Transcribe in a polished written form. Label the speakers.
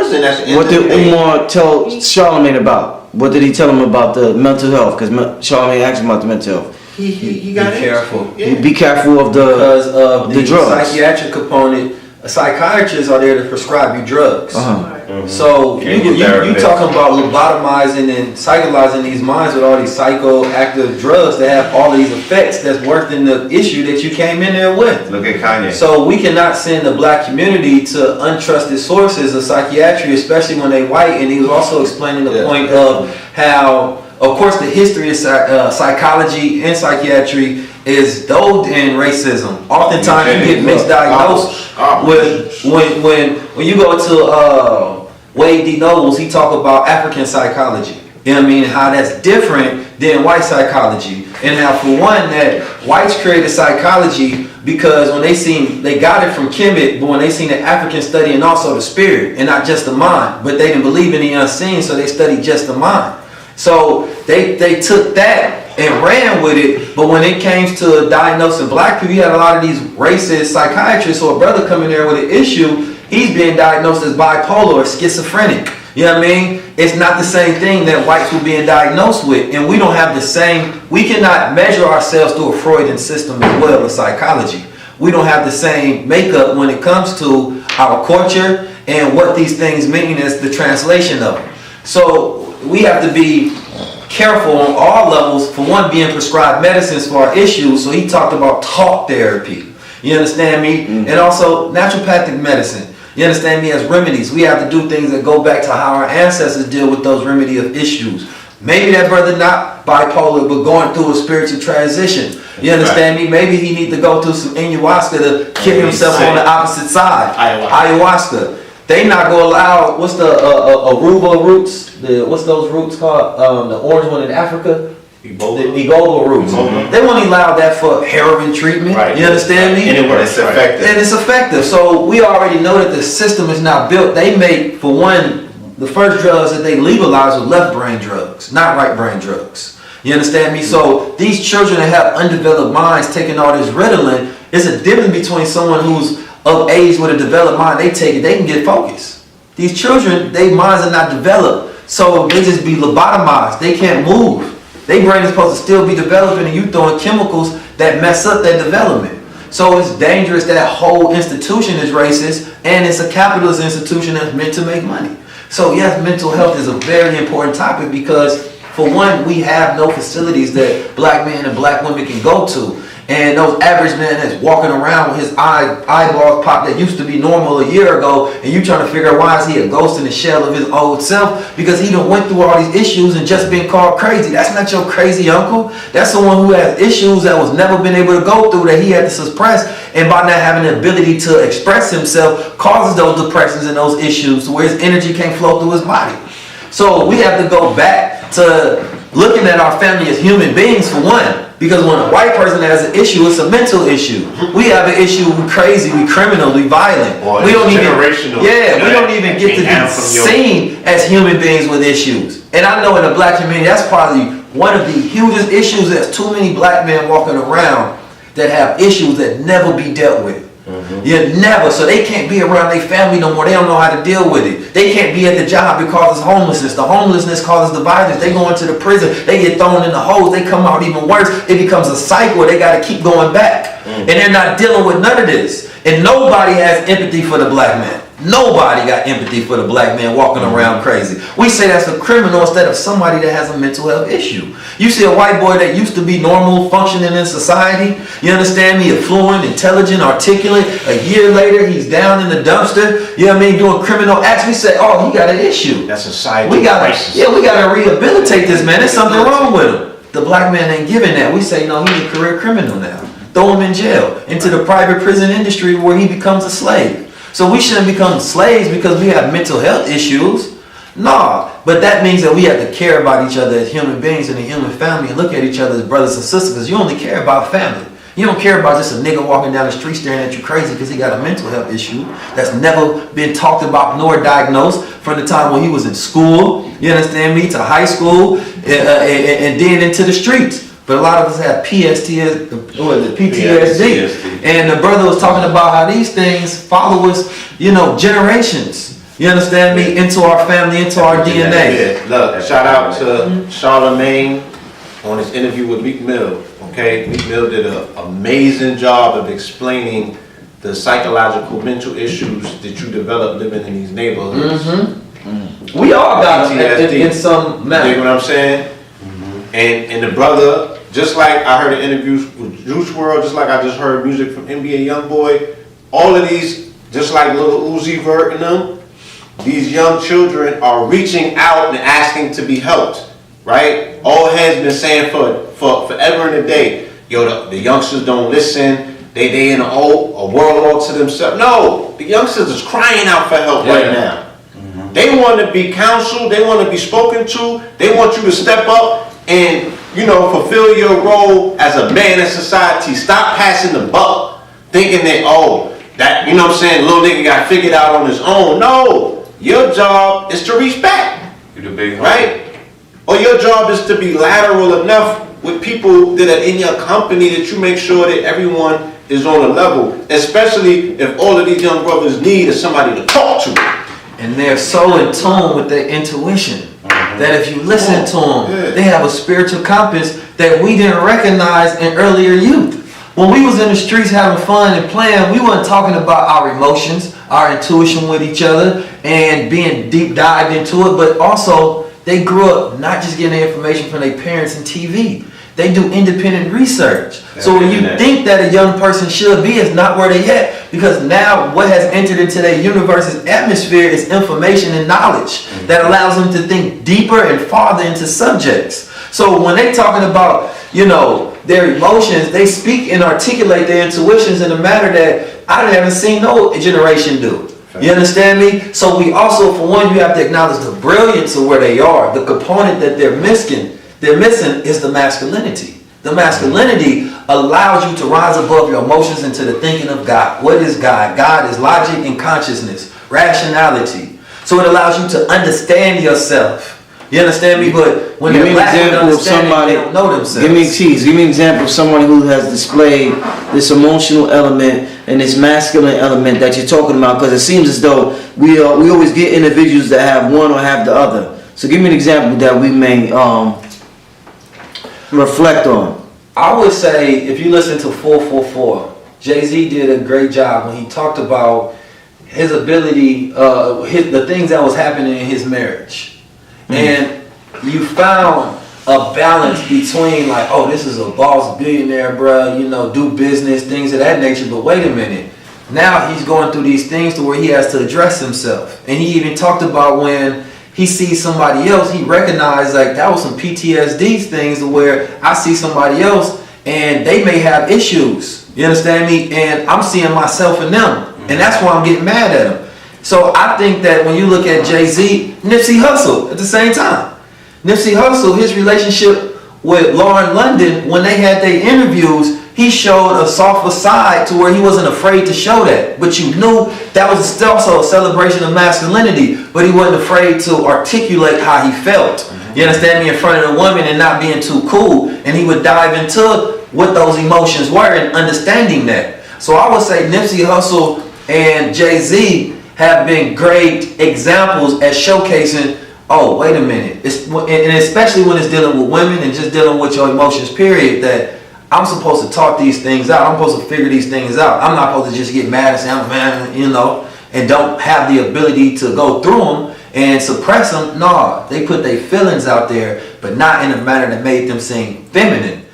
Speaker 1: person. That's
Speaker 2: What did Umar tell Charlemagne about? What did he tell him about the mental health? Because Charlemagne asked him about the mental health.
Speaker 1: He got
Speaker 3: be careful.
Speaker 1: Yeah.
Speaker 2: Be careful of
Speaker 3: Because of the
Speaker 2: drugs.
Speaker 3: psychiatric component. Psychiatrists are there to prescribe you drugs. So you talking about lobotomizing and psycholizing these minds with all these psychoactive drugs that have all these effects that's worse than the issue that you came in there with.
Speaker 1: Look at Kanye.
Speaker 3: So we cannot send the black community to untrusted sources of psychiatry, especially when they white. And he was also explaining the point of how, of course, the history of psychology and psychiatry is doled in racism. Oftentimes you get mixed diagnosed with when you go to Wade D. Nobles, he talk about African psychology. You know what I mean? How that's different than white psychology. And how for one, that whites created psychology because when they got it from Kemet, but when they seen the African studying also the spirit and not just the mind, but they didn't believe in the unseen, so they studied just the mind. So they took that and ran with it, but when it came to diagnosing black people, you had a lot of these racist psychiatrists. So a brother coming there with an issue, he's being diagnosed as bipolar or schizophrenic. You know what I mean? It's not the same thing that whites were being diagnosed with, and we don't have the same. We cannot measure ourselves through a Freudian system as well as psychology. We don't have the same makeup when it comes to our culture and what these things mean as the translation of them. So we have to be careful on all levels. For one, being prescribed medicines for our issues. So he talked about talk therapy. You understand me? And also naturopathic medicine. You understand me? As remedies. We have to do things that go back to how our ancestors deal with those remedy of issues. Maybe that brother not bipolar, but going through a spiritual transition. You understand me? Maybe he need to go through some ayahuasca to kick himself on the opposite side. Ayahuasca. They not gonna allow, what's the Aruba roots? What's those roots called? The orange one in Africa? The Ebola roots. They won't allow that for heroin treatment. Right. You understand me?
Speaker 1: And it's effective.
Speaker 3: And it's effective. So we already know that the system is not built. They make, for one, the first drugs that they legalized were left brain drugs, not right brain drugs. You understand me? So these children that have undeveloped minds taking all this Ritalin, it's a difference between someone who's of age with a developed mind. They take it, they can get focused. These children, their minds are not developed, so they just be lobotomized. They can't move. Their brain is supposed to still be developing, and you throwing chemicals that mess up their development. So it's dangerous. That whole institution is racist, and it's a capitalist institution that's meant to make money. So yes, mental health is a very important topic because, for one, we have no facilities that black men and black women can go to. And those average men that's walking around with his eyeballs popped that used to be normal a year ago, and you trying to figure out why is he a ghost in the shell of his old self? Because he done went through all these issues and just been called crazy. That's not your crazy uncle. That's someone who has issues that was never been able to go through, that he had to suppress, and by not having the ability to express himself causes those depressions and those issues to where his energy can't flow through his body. So we have to go back to looking at our family as human beings, for one. Because when a white person has an issue, it's a mental issue. We have an issue, we crazy, we criminal, we violent.
Speaker 4: Boy,
Speaker 3: we don't even,
Speaker 4: we
Speaker 3: don't even get to be seen as human beings with issues. And I know in the black community, that's probably one of the hugest issues. There's too many black men walking around that have issues that never be dealt with. Yeah, never. So they can't be around their family no more. They don't know how to deal with it. They can't be at the job because it's homelessness. The homelessness causes the violence. They go into the prison. They get thrown in the holes. They come out even worse. It becomes a cycle where they got to keep going back. And they're not dealing with none of this. And nobody has empathy for the black man. Nobody got empathy for the black man walking around crazy. We say that's a criminal instead of somebody that has a mental health issue. You see a white boy that used to be normal, functioning in society, you understand me, affluent, intelligent, articulate. A year later, he's down in the dumpster, you know what I mean, doing criminal acts. We say, oh, he got an issue.
Speaker 4: That's a side
Speaker 3: crisis. Yeah, we got to rehabilitate this man. There's something wrong with him. The black man ain't giving that. We say, no, he's a career criminal now. Throw him in jail, into the private prison industry where he becomes a slave. So we shouldn't become slaves because we have mental health issues. Nah, but that means that we have to care about each other as human beings in a human family and look at each other as brothers and sisters, because you only care about family. You don't care about just a nigga walking down the street staring at you crazy because he got a mental health issue that's never been talked about nor diagnosed from the time when he was in school, you understand me, to high school, and then into the streets. But a lot of us have PTSD. And the brother was talking about how these things follow us, you know, generations. You understand me? Into our family, into our DNA.
Speaker 1: Yeah, look, shout out to Charlemagne on his interview with Meek Mill. Okay, Meek Mill did an amazing job of explaining the psychological mental issues that you develop living in these neighborhoods.
Speaker 3: We all got them
Speaker 1: PTSD.
Speaker 3: in some
Speaker 1: You dig
Speaker 3: manner.
Speaker 1: what I'm saying? And the brother, just like I heard the interviews with Juice WRLD, just like I just heard music from NBA YoungBoy, all of these, just like Lil Uzi Vert and them, these young children are reaching out and asking to be helped, right? All has been saying for forever and a day, yo, the youngsters don't listen, they in a world all to themselves. No, the youngsters is crying out for help right now. They want to be counseled, they want to be spoken to, they want you to step up and, you know, fulfill your role as a man in society. Stop passing the buck, thinking that, oh, that, you know what I'm saying, little nigga got figured out on his own. No, your job is to reach back,
Speaker 4: You the big
Speaker 1: right? Or your job is to be lateral enough with people that are in your company that you make sure that everyone is on a level, especially if all of these young brothers need is somebody to talk to.
Speaker 3: And they're so in tune with their intuition that if you listen to them, they have a spiritual compass that we didn't recognize in earlier youth. When we was in the streets having fun and playing, we weren't talking about our emotions, our intuition with each other, and being deep dived into it, but also they grew up not just getting their information from their parents and TV. They do independent research. So when you think that a young person should be, it's not where they at. Because now what has entered into their universe's atmosphere is information and knowledge that allows them to think deeper and farther into subjects. So when they talking about, you know, their emotions, they speak and articulate their intuitions in a manner that I haven't seen no generation do. You understand me? So we also, for one, you have to acknowledge the brilliance of where they are. The component that they're missing is the masculinity. The masculinity allows you to rise above your emotions into the thinking of God. What is God? God is logic and consciousness, rationality. So it allows you to understand yourself. You understand me? But when
Speaker 2: Give
Speaker 3: they're
Speaker 2: me an
Speaker 3: lacking
Speaker 2: example of
Speaker 3: understanding,
Speaker 2: somebody.
Speaker 3: they don't know themselves.
Speaker 2: Give me an example of someone who has displayed this emotional element and this masculine element that you're talking about. Because it seems as though we always get individuals that have one or have the other. So give me an example that we may reflect on.
Speaker 3: I would say if you listen to 444, Jay-Z did a great job when he talked about his ability, the things that was happening in his marriage. And you found a balance between like, oh, this is a boss billionaire, bruh, you know, do business, things of that nature. But wait a minute. Now he's going through these things to where he has to address himself. And he even talked about when he sees somebody else, he recognized like that was some PTSD things to where I see somebody else and they may have issues. You understand me? And I'm seeing myself in them. And that's why I'm getting mad at them. So I think that when you look at Jay-Z, Nipsey Hussle at the same time. Nipsey Hussle, his relationship with Lauren London, when they had their interviews, he showed a softer side to where he wasn't afraid to show that. But you knew that was also a celebration of masculinity, but he wasn't afraid to articulate how he felt. You understand me? In front of the woman and not being too cool. And he would dive into what those emotions were and understanding that. So I would say Nipsey Hussle and Jay-Z have been great examples at showcasing, oh, wait a minute. And especially when it's dealing with women and just dealing with your emotions, period, that I'm supposed to talk these things out. I'm supposed to figure these things out. I'm not supposed to just get mad and say, I'm a man, you know, and don't have the ability to go through them and suppress them. No, they put their feelings out there, but not in a manner that made them seem feminine.